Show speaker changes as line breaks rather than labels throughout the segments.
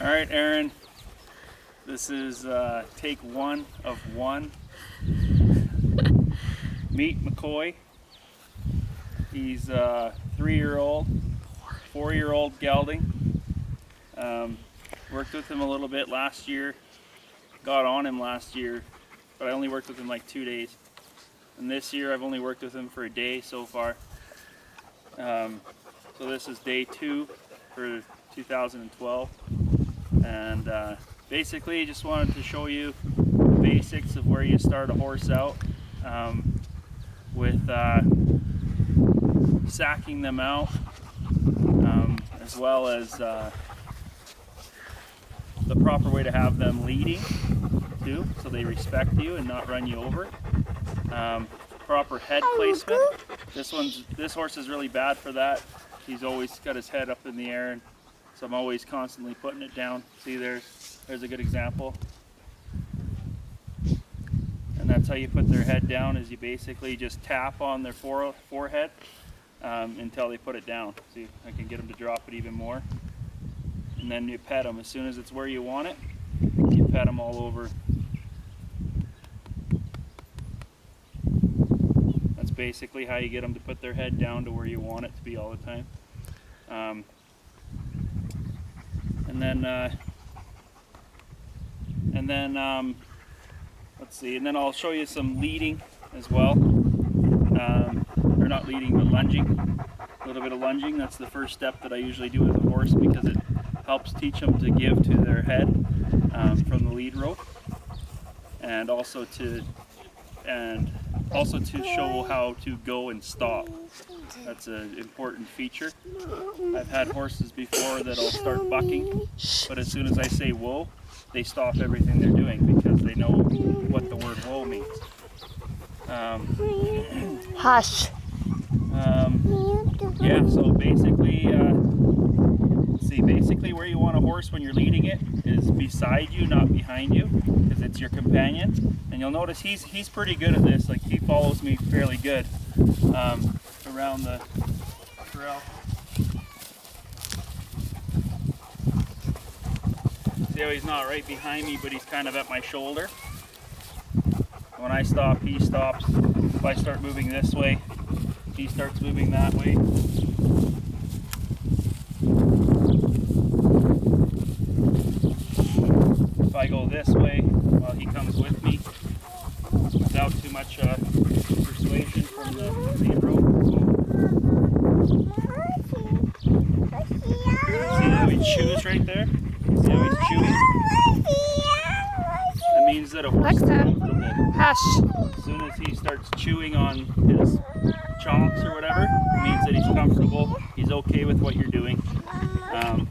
All right, Aaron, this is take 1 of 1. Meet McCoy. He's a 3-year-old, 4-year-old gelding. Worked with him a little bit last year, got on him last year, but I only worked with him like 2 days. And this year I've only worked with him for a day so far. So this is day 2 for 2012. And basically just wanted to show you the basics of where you start a horse out with sacking them out, as well as the proper way to have them leading too, so they respect you and not run you over. Proper head placement. This horse is really bad for that. He's always got his head up in the air, and so I'm always constantly putting it down. See, there's a good example. And that's how you put their head down, is you basically just tap on their forehead until they put it down. See, I can get them to drop it even more. And then you pet them. As soon as it's where you want it, you pet them all over. That's basically how you get them to put their head down to where you want it to be all the time. Let's see, and then I'll show you some leading as well. Or not leading, but lunging. A little bit of lunging. That's the first step that I usually do with a horse, because it helps teach them to give to their head from the lead rope, and also to show how to go and stop. That's an important feature. I've had horses before that'll start bucking, but as soon as I say whoa, they stop everything they're doing because they know what the word whoa means.
Hush.
Yeah, so basically where you want a horse when you're leading it is beside you, not behind you, because it's your companion. And you'll notice he's pretty good at this. Like, he follows me fairly good around the corral. See how he's not right behind me, but he's kind of at my shoulder. When I stop, he stops. If I start moving this way, he starts moving that way. If I go this way, well, he comes with me without too much persuasion from the lead rope. See how he chews right there? See how he's chewing? That means that a horse is comfortable.
Hush.
As soon as he starts chewing on his chops or whatever, it means that he's comfortable. He's okay with what you're doing. A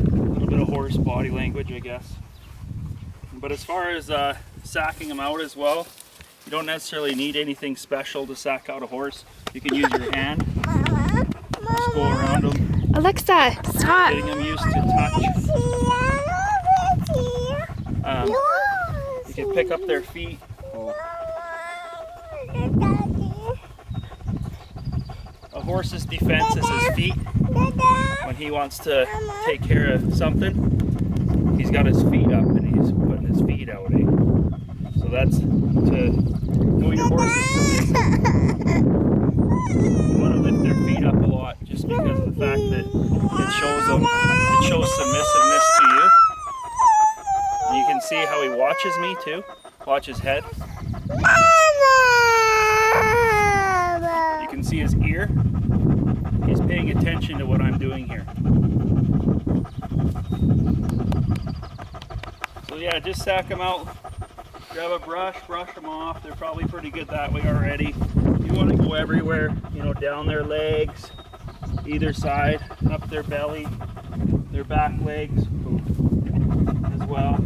little bit of horse body language, I guess. But as far as sacking them out as well, you don't necessarily need anything special to sack out a horse. You can use your hand. Just go around them.
Alexa, stop.
Getting them used to touch. You can pick up their feet. A horse's defense is his feet. When he wants to take care of something, he's got his feet up and he's putting his feet out. So that's to know your horse's submissive. You want to lift their feet up a lot, just because of the fact that it shows submissiveness to you. And you can see how he watches me too. Watch his head. You can see his ear. He's paying attention to what I'm doing here. So yeah, just sack them out. Grab a brush them off. They're probably pretty good that way already. You want to go everywhere, down their legs, either side, up their belly, their back legs as well.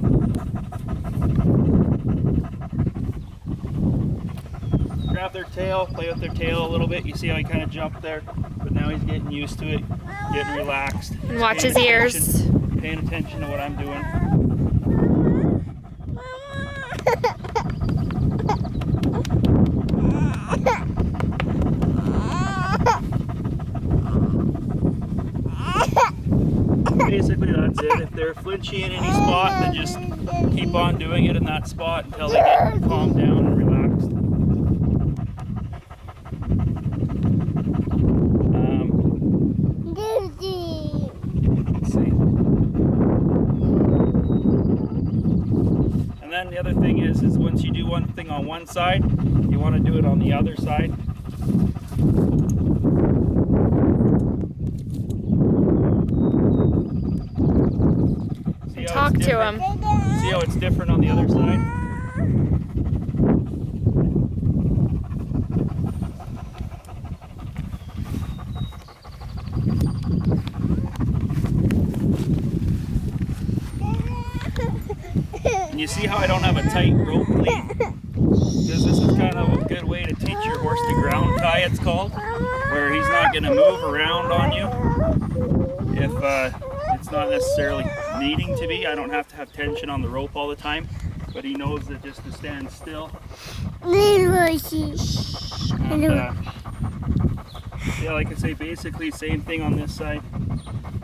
Grab their tail, play with their tail a little bit. You see how he kind of jumped there, but now he's getting used to it, getting relaxed.
And watch his ears.
Paying attention to what I'm doing. basically that's it. If they're flinchy in any spot, then just keep on doing it in that spot until they get calmed down and relaxed. Let's see. And then the other thing is once you do one thing on one side, you want to do it on the other side.
Talk to him.
See how it's different on the other side? And you see how I don't have a tight rope lead? Because this is kind of a good way to teach your horse to ground tie, it's called, where he's not going to move around on you if it's not necessarily needing to be. I don't have to have tension on the rope all the time, but he knows that just to stand still. And, yeah, like I say, basically same thing on this side.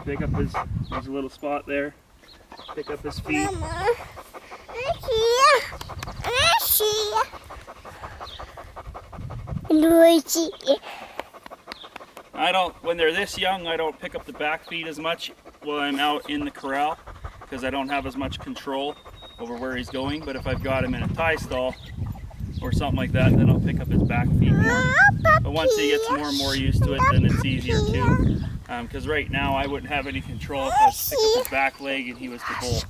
Pick up his, there's a little spot there. Pick up his feet. I don't, when they're this young, I don't pick up the back feet as much while I'm out in the corral because I don't have as much control over where he's going. But if I've got him in a tie stall or something like that, then I'll pick up his back feet more. But once he gets more and more used to it, then it's easier too. Because right now I wouldn't have any control if I was to pick up his back leg and he was to bolt.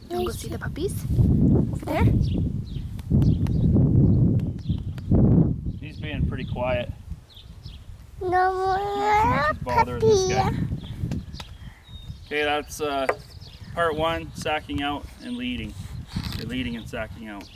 You want to go see the puppies over there?
He's being pretty quiet.
No
Not
more
much is bothering this guy. Okay, that's part one, sacking out and leading. Okay, leading and sacking out.